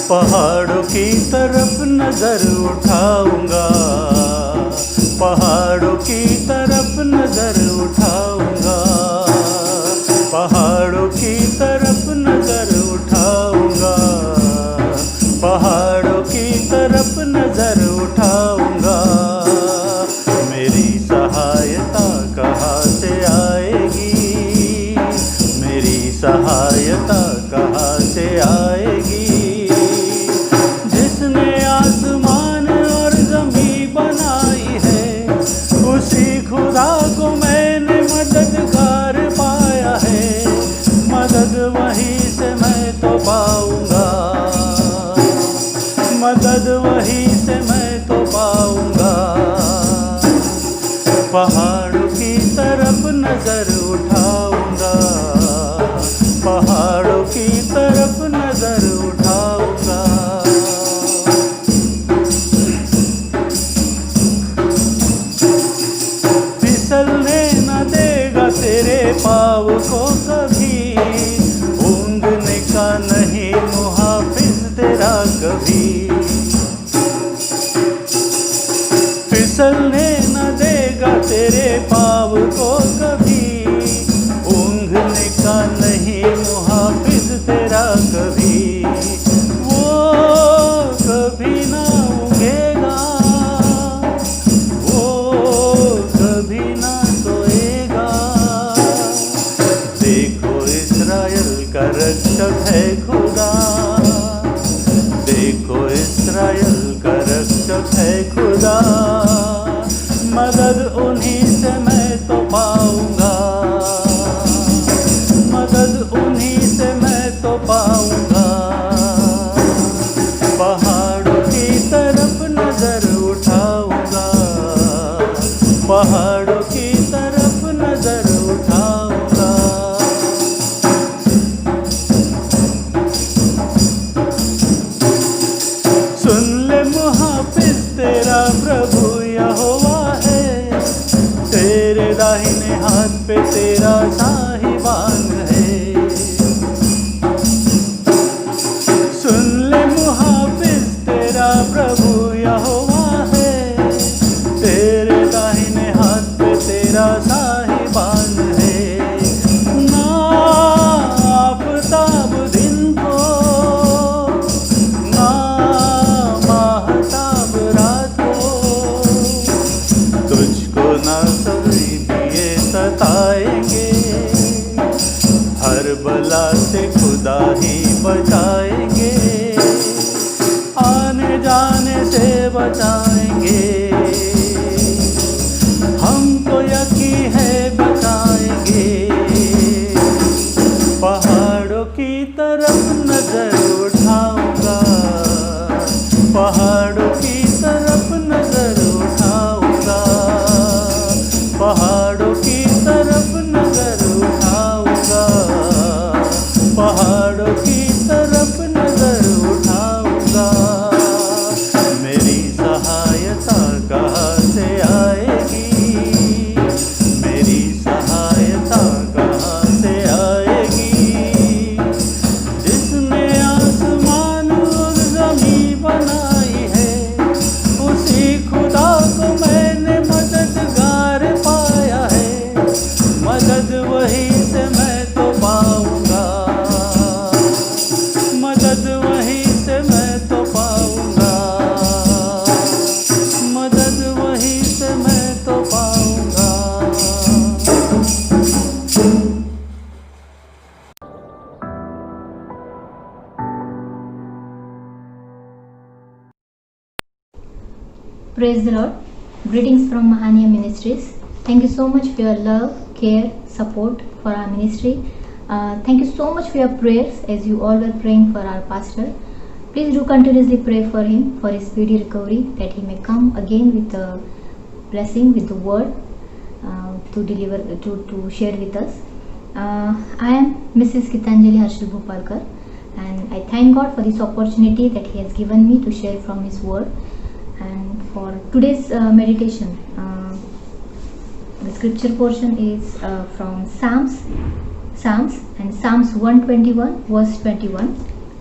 पहाड़ों की तरफ नजर उठाऊंगा, पहाड़ों की तरफ नजर उठाऊंगा, पहाड़ों की तरफ नजर उठाऊंगा, पहाड़ों की तरफ नजर उठाऊंगा। मेरी सहायता कहाँ से आएगी, मेरी सहायता कहाँ से आएगी। जिसने आसमान और ज़मीन बनाई है, उसी खुदा को मैंने मददगार पाया है। मदद वहीं से मैं तो पाऊंगा, मदद वहीं से मैं तो पाऊंगा। पहाड़ों की तरफ नजर उठाऊंगा, पहाड़ों की तरफ नजर उठाऊंगा। फिसलने न देगा तेरे पाँव को कभी, ऊँघने का नहीं मुहाफिज तेरा कभी। फिसलने न देगा तेरे पाँव को कभी, ऊँघने का नहीं मुहाफिज तेरा कभी। वो कभी ना ऊँघेगा, वो कभी ना सोएगा। देखो इस्राएल का रक्षक है खुदा, देखो इस्राएल का रक्षक है खुदा। मदद उन्हीं से मैं तो पाऊंगा, मदद उन्हीं से मैं तो पाऊंगा। पहाड़ों की तरफ नजर उठाऊंगा, पहाड़ों की तरफ नजर उठाऊंगा। सुन ले मुहाफिज तेरा प्रभु यहोवा है, तेरे दाहिने हाथ पे तेरा साहिबान है। सुन ले मुहाफिज तेरा प्रभु यहोवा है, तेरे दाहिने हाथ पे तेरा साहिबान है। ना आफताब दिन को, ना माहताब रात को, तुझको ना सभी दिए सताएंगे। हर बला से खुदा ही बचाएंगे, आने जाने से बचाएंगे। हमको यकीन है बचाएंगे। पहाड़ों की तरफ नजर उठाऊंगा, पहाड़ों की तरफ नजर उठाऊंगा, पहाड़ों की तरफ नजर उठाऊंगा, पहाड़ों की तरफ नजर उठाऊंगा। मेरी सहायता कहाँ से आएगी, मेरी सहायता कहाँ से आएगी। जिसने आसमान और ज़मीन बनाई है, उसी खुदा को मैंने मददगार पाया है। मदद वहीं से मैं तो पाऊंगा, मदद वहीं से मैं तो पाऊंगा, मदद वहीं से मैं तो पाऊंगा। Praise the Lord. Greetings from Mahaniya Ministries. Thank you so much for your love, care, support for our ministry. Thank you so much for your prayers as you all were praying for our pastor. Please do continuously pray for him for his speedy recovery, that he may come again with a blessing, with the word to deliver, to share with us. I am Mrs. Gitanjali Harshal Bhopalkar, and I thank God for this opportunity that he has given me to share from his word. And for today's meditation, the scripture portion is from Psalms and Psalms 121 verse 21.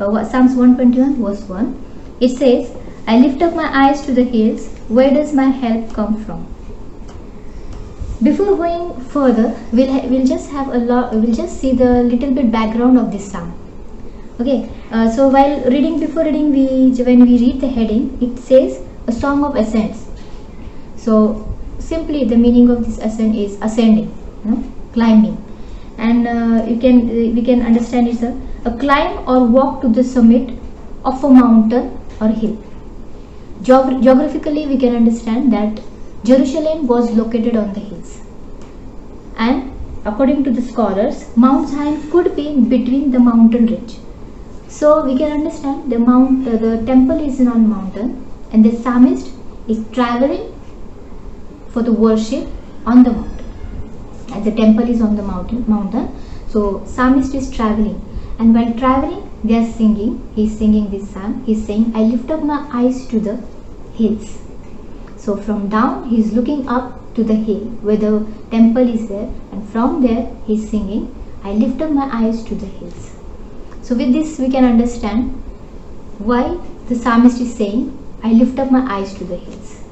Psalms 121 verse 1. It says, I lift up my eyes to the hills. Where does my help come from? Before going further, we'll just see the little bit background of this psalm. Okay, so while reading, when we read the heading, it says a song of ascents. So simply the meaning of this ascent is ascending, climbing, and we can understand it's a climb or walk to the summit of a mountain or hill. Geographically, we can understand that Jerusalem was located on the hills, and according to the scholars, Mount Zion could be between the mountain range. So we can understand the temple is on mountain, and the psalmist is traveling for the worship on the mountain, and the temple is on the mountain. So psalmist is traveling, and while traveling, they are singing. He's singing this psalm. He's saying, I lift up my eyes to the hills. So from down, he's looking up to the hill where the temple is there, and from there he's singing, I lift up my eyes to the hills. So with this we can understand why the psalmist is saying, I lift up my eyes to the hills.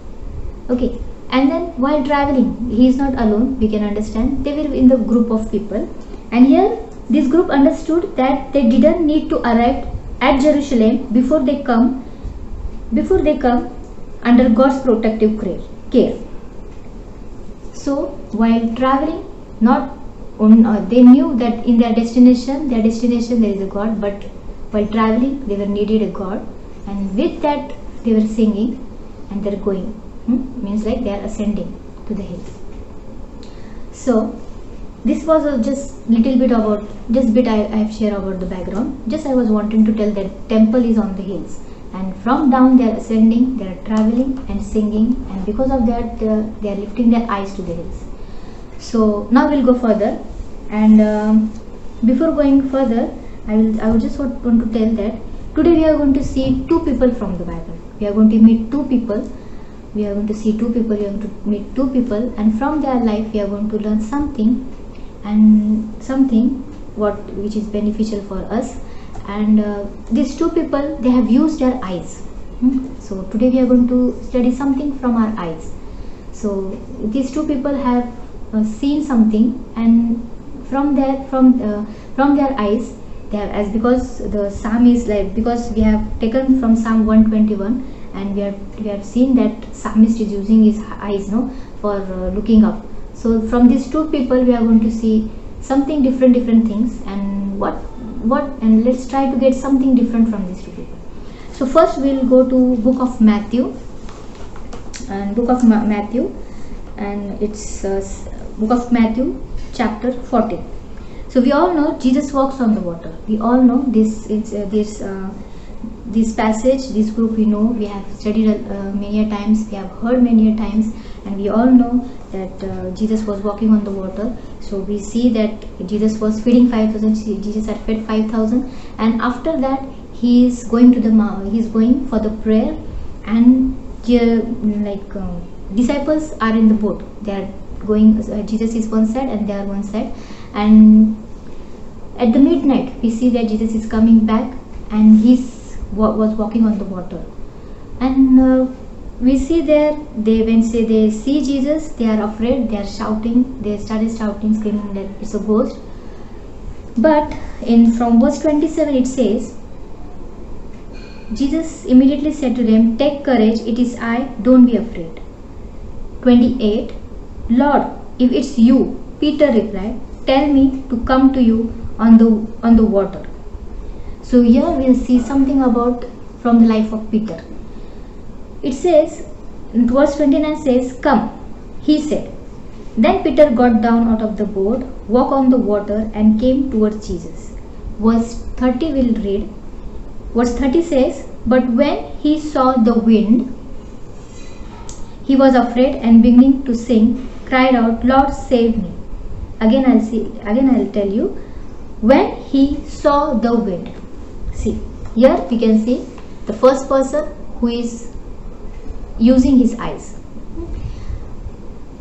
Okay, and then while traveling, he is not alone. We can understand they were in the group of people, and here this group understood that they didn't need to arrive at Jerusalem before they come under God's protective care. So while traveling, they knew that in their destination there is a God, but while traveling they were needed a God, and with that they were singing and they're going. Means like they are ascending to the hills. So this was just little bit about, I have shared about the background. Just I was wanting to tell that temple is on the hills, and from down they are ascending, they are traveling and singing, and because of that they are lifting their eyes to the hills. So now we'll go further, and before going further, I would just want to tell that today we are going to see two people from the Bible. We are going to meet two people. We are going to see two people. We are going to meet two people, and from their life we are going to learn something, and something which is beneficial for us. And these two people, they have used their eyes. So today we are going to study something from our eyes. So these two people have seen something, and from their eyes, they have, as because the psalm is like, because we have taken from Psalm 121, and we have seen that psalmist is using his eyes for looking up. So from these two people we are going to see something different things, and and let's try to get something different from these two people. So first we'll go to book of Matthew, and it's book of Matthew chapter 14. So we all know Jesus walks on the water. We all know this passage, this group we know, we have studied many a times, we have heard many a times, and we all know that Jesus was walking on the water. So we see that Jesus was feeding 5,000. Jesus had fed 5,000, and after that he is going to he is going for the prayer, and disciples are in the boat. They are going. Jesus is one side and they are one side, and at the midnight we see that Jesus is coming back, and was walking on the water, and we see there when they see Jesus, they are afraid, they are shouting, they started shouting, screaming that it's a ghost. But from verse 27 it says, Jesus immediately said to them, take courage, it is I, don't be afraid. 28, Lord, if it's you, Peter replied, tell me to come to you on the water. So here we'll see something about from the life of Peter. It says, verse 29 says, come, he said. Then Peter got down out of the boat, walked on the water, and came towards Jesus. Verse 30 will read. Verse 30 says, but when he saw the wind, he was afraid, and beginning to sink, cried out, Lord, save me. Again I'll tell you, when he saw the wind. See, here we can see the first person who is using his eyes.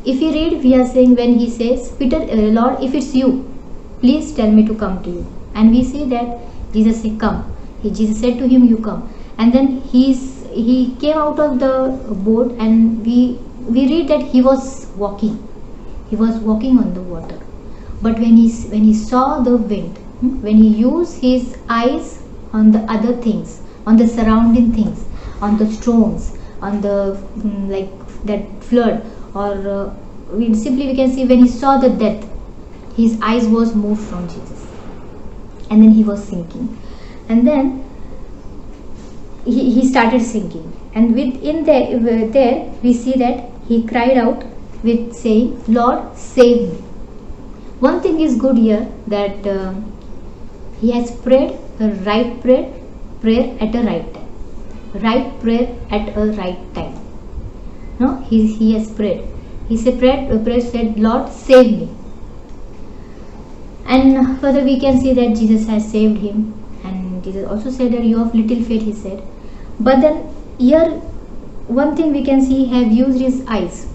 If you read, we are saying when he says, Peter, Lord, if it's you, please tell me to come to you. And we see that Jesus said, come. Jesus said to him, you come. And then he came out of the boat, and we read that he was walking. He was walking on the water. But when he saw the wind, when he used his eyes on the other things, on the surrounding things, on the storms, on the like that flood, or we can see when he saw the death, his eyes was moved from Jesus, and then he was sinking, and then he started sinking, and within there we see that he cried out with saying, Lord, save me. One thing is good here, that he has prayed the right prayer at a right time. Right prayer at a right time. No, he has prayed. He said, prayer said, Lord, save me. And further we can see that Jesus has saved him, and Jesus also said that you have little faith, he said. But then here one thing we can see, he have used his eyes.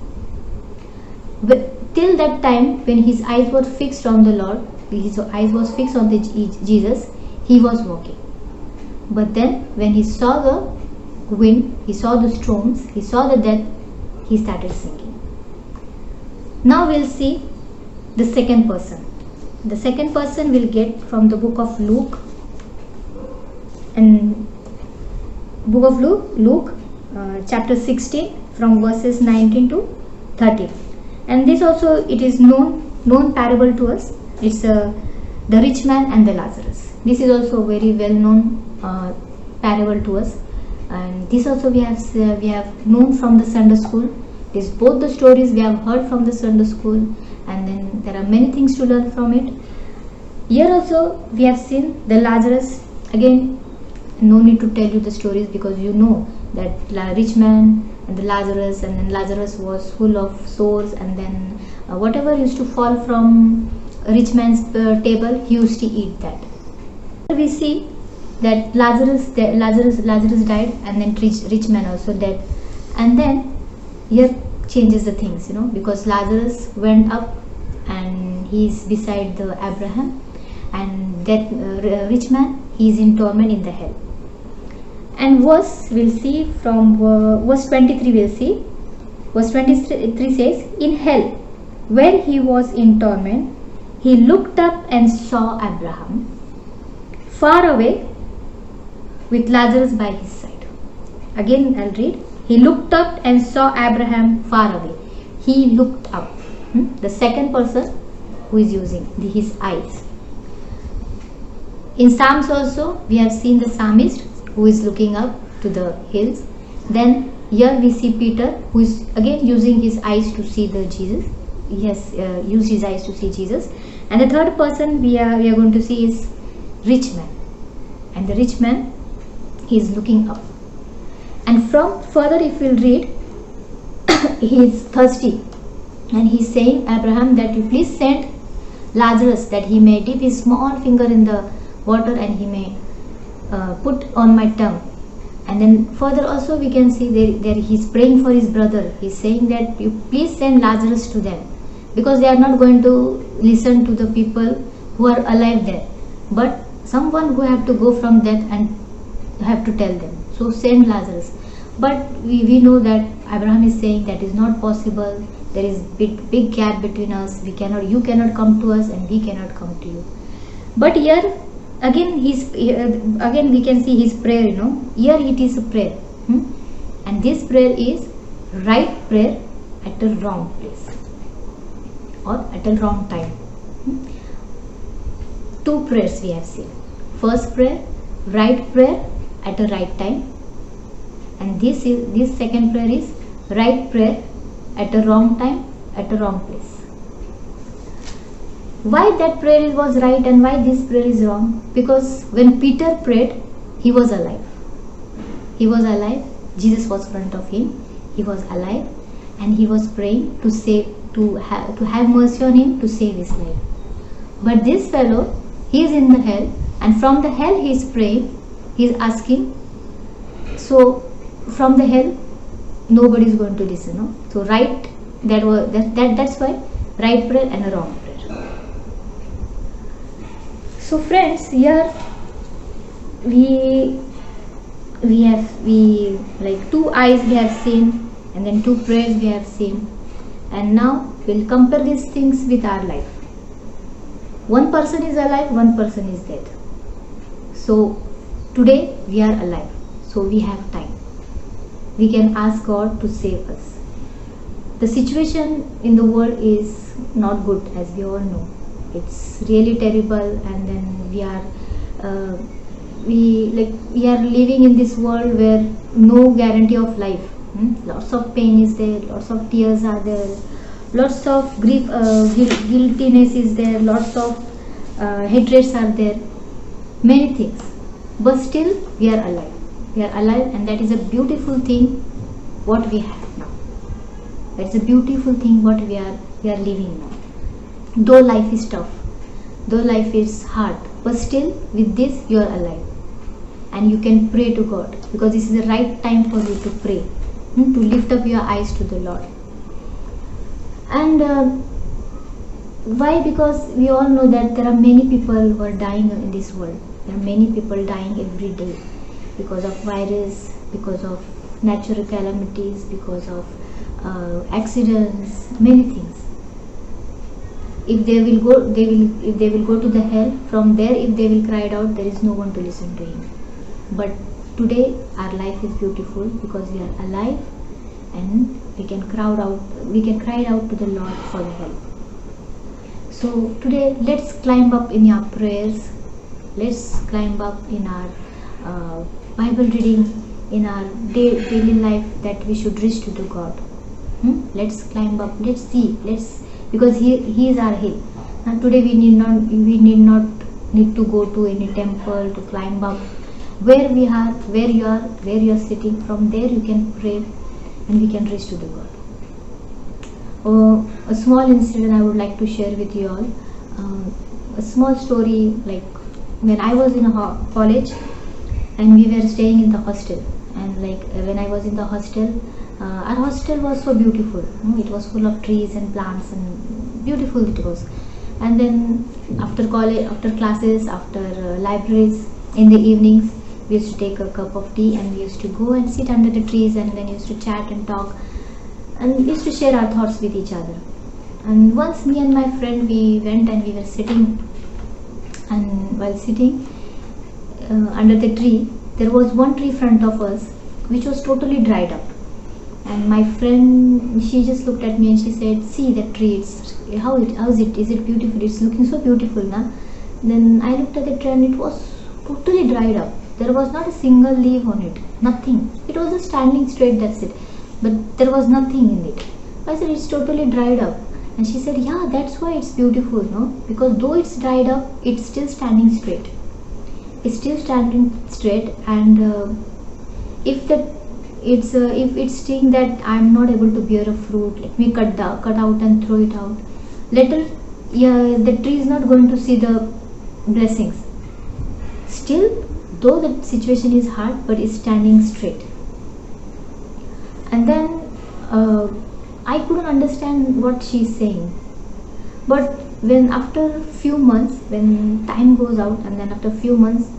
But till that time when his eyes were fixed on the Lord, his eyes was fixed on the Jesus, he was walking. But then when he saw the wind, he saw the storms, he saw the death, he started sinking. Now we'll see the second person. The second person we'll get from the book of Luke, and book of Luke chapter 16 from verses 19 to 30. And this also, it is known parable to us. It's the rich man and the Lazarus. This is also a very well known parable to us, and this also we have known from the Sunday school. This both the stories we have heard from the Sunday school, and then there are many things to learn from it. Here also we have seen the Lazarus. Again, no need to tell you the stories, because you know that rich man and the Lazarus, and then Lazarus was full of sores, and then whatever used to fall from rich man's table, he used to eat that. We see that Lazarus died, and then rich man also died. And then here changes the things, because Lazarus went up and he is beside the Abraham, and that rich man, he is in torment in the hell. And verse we'll see from verse 23, we'll see verse 23 says, in hell where he was in torment, he looked up and saw Abraham far away with Lazarus by his side. Again I'll read. He looked up and saw Abraham far away. He looked up. The second person who is using his eyes. In Psalms also we have seen the psalmist who is looking up to the hills. Then here we see Peter, who is again using his eyes to see the Jesus. He has used his eyes to see Jesus. And the third person we are going to see is rich man. And the rich man, he is looking up. And from further if we'll read, he is thirsty, and he is saying, Abraham, that you please send Lazarus, that he may dip his small finger in the water and he may put on my tongue. And then further also we can see there he is praying for his brother. He is saying that you please send Lazarus to them, because they are not going to listen to the people who are alive there, but someone who have to go from death and have to tell them. So send Lazarus. But we know that Abraham is saying that is not possible. There is big gap between us. You cannot come to us, and we cannot come to you. But here again we can see his prayer. Here it is a prayer, and this prayer is right prayer at the wrong place or at the wrong time. Two prayers we have seen. First prayer, right prayer at the right time, and this second prayer is right prayer at the wrong time, at the wrong place. Why that prayer was right and why this prayer is wrong? Because when Peter prayed, he was alive. He was alive. Jesus was in front of him. He was alive, and he was praying to have mercy on him, to save his life. But this fellow, he is in the hell, and from the hell he is praying. He is asking. So from the hell, nobody is going to listen. No? So right, that's why right prayer and a wrong prayer. So friends, here we like 2 eyes we have seen, and then 2 prayers we have seen, and now we'll compare these things with our life. One person is alive, one person is dead. So today we are alive, so we have time. We can ask God to save us. The situation in the world is not good, as we all know. It's really terrible, and then we are living in this world where no guarantee of life. Lots of pain is there, lots of tears are there, lots of grief, guiltiness is there, lots of hatreds are there, many things. But still we are alive. We are alive, and that is a beautiful thing what we have now. That's a beautiful thing what we are living now. Though life is tough, though life is hard, but still with this you are alive, and you can pray to God, because this is the right time for you to pray, to lift up your eyes to the Lord. And why? Because we all know that there are many people who are dying in this world. There are many people dying every day because of virus, because of natural calamities, because of accidents, many things. If they will go to the hell. From there, if they will cry out, there is no one to listen to him. But today our life is beautiful because we are alive, and we can cry out to the Lord for the help. So today, let's climb up in our prayers. Let's climb up in our Bible reading, in our daily life, that we should reach to the God. Let's climb up. Let's see. Because He is our help. And today we need not to go to any temple to climb up. Where we are, where you are sitting, from there you can pray, and we can reach to the God. A small incident I would like to share with you all. A small story, like when I was in a college, and we were staying in the hostel, and when I was in the hostel, our hostel was so beautiful. It was full of trees and plants, and beautiful it was. And then after college, after classes, after libraries, in the evenings, we used to take a cup of tea, and we used to go and sit under the trees, and then used to chat and talk, and we used to share our thoughts with each other. And once me and my friend, we went and we were sitting, and while sitting under the tree, there was one tree in front of us which was totally dried up. And my friend, she just looked at me and she said, "See that tree, how is it? Is it beautiful? It's looking so beautiful, na?" Then I looked at the tree, and it was totally dried up. There was not a single leaf on it, nothing. It was just standing straight, that's it. But there was nothing in it. I said, "It's totally dried up." And she said, "Yeah, that's why it's beautiful, no? Because though it's dried up, it's still standing straight. It's still standing straight, and if it's saying that I'm not able to bear a fruit, let me cut out and throw it out. Later, the tree is not going to see the blessings. Still, though the situation is hard, but it's standing straight." And then I couldn't understand what she's saying. But when after few months, when time goes out, and then after few months,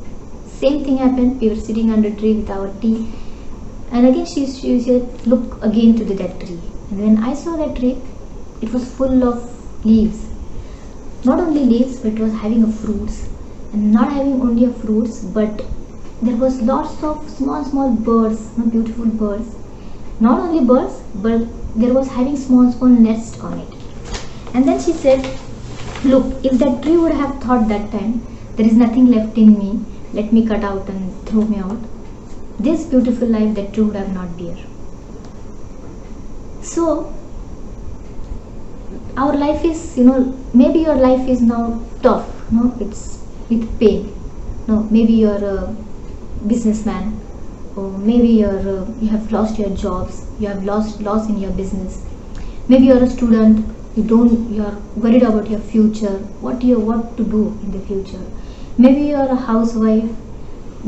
same thing happened. We were sitting under a tree with our tea, and again she said, "Look again to that tree." And when I saw that tree, it was full of leaves. Not only leaves, but it was having a fruits, and not having only a fruits, but there was lots of small birds, beautiful birds. Not only birds, but there was having small nests on it. And then she said, "Look, if that tree would have thought that time, there is nothing left in me, let me cut out and throw me out, this beautiful life that tree would have not bear." So our life is, maybe your life is now tough, it's with pain. Maybe you're a businessman, or maybe you have lost your jobs, you have lost in your business. Maybe you're a student, you're worried about your future, what to do in the future. Maybe you're a housewife,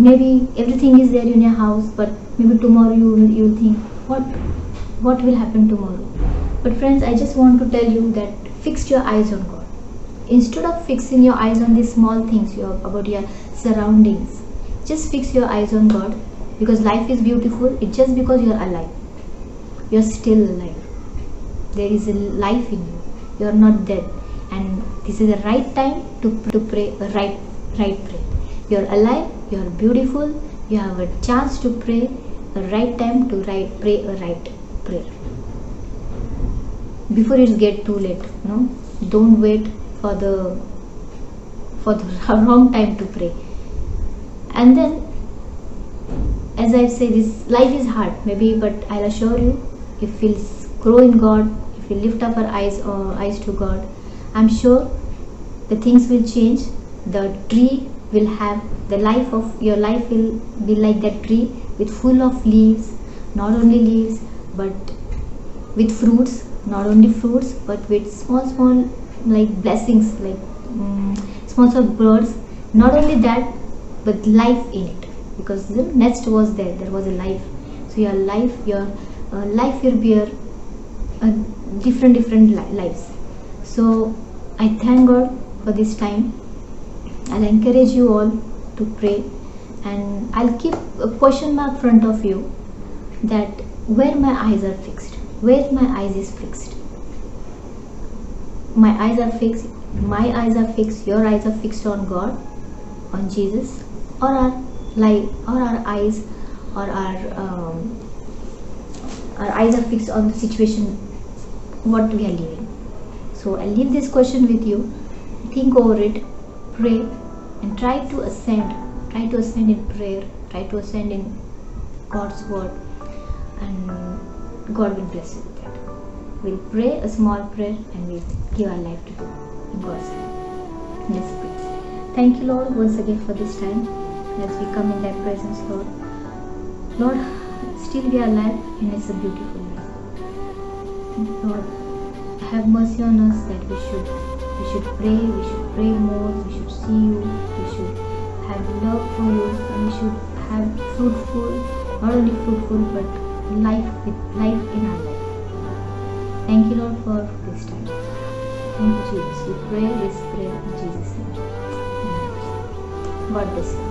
maybe everything is there in your house, but maybe tomorrow you'll think, what will happen tomorrow? But friends, I just want to tell you that fix your eyes on God. Instead of fixing your eyes on these small things, about your surroundings, Just fix your eyes on God, because life is beautiful. It's just because you're alive. You're still alive. There is a life in you. You're not dead. And this is the right time to pray a right prayer. You're alive, you're beautiful, you have a chance to pray a right time to pray a right prayer. Before it gets too late, no? Don't wait for the wrong time to pray. And then, as I say, this life is hard, maybe, but I'll assure you, if we'll grow in God, if we lift up our eyes to God, I'm sure the things will change. The tree will have the life of your life will be like that tree, with full of leaves, not only leaves, but with fruits, not only fruits, but with small like blessings, like small birds. Not only that, but life in it, because the nest was there was a life. So your life will bear different lives. So I thank God for this time. I'll encourage you all to pray, and I'll keep a question mark front of you, that where my eyes are fixed, where my eyes is fixed. My eyes are fixed, your eyes are fixed on God, on Jesus, or our life, or our eyes, or our eyes are fixed on the situation what we are living. So I'll leave this question with you. Think over it, pray, and try to ascend in prayer, try to ascend in God's word, and God will bless you with that. We'll pray a small prayer and we'll give our life to God in God's name. Let's pray. Thank you, Lord, once again for this time as we come in thy presence, Lord. Lord, still we are alive, and it's a beautiful life. Lord, have mercy on us, that we should pray more, we should see you, we should have love for you, and we should have fruitful, not only fruitful, but life in our life. Thank you, Lord, for this time. Thank you, Jesus. We pray this prayer in Jesus' name. Amen. God bless you.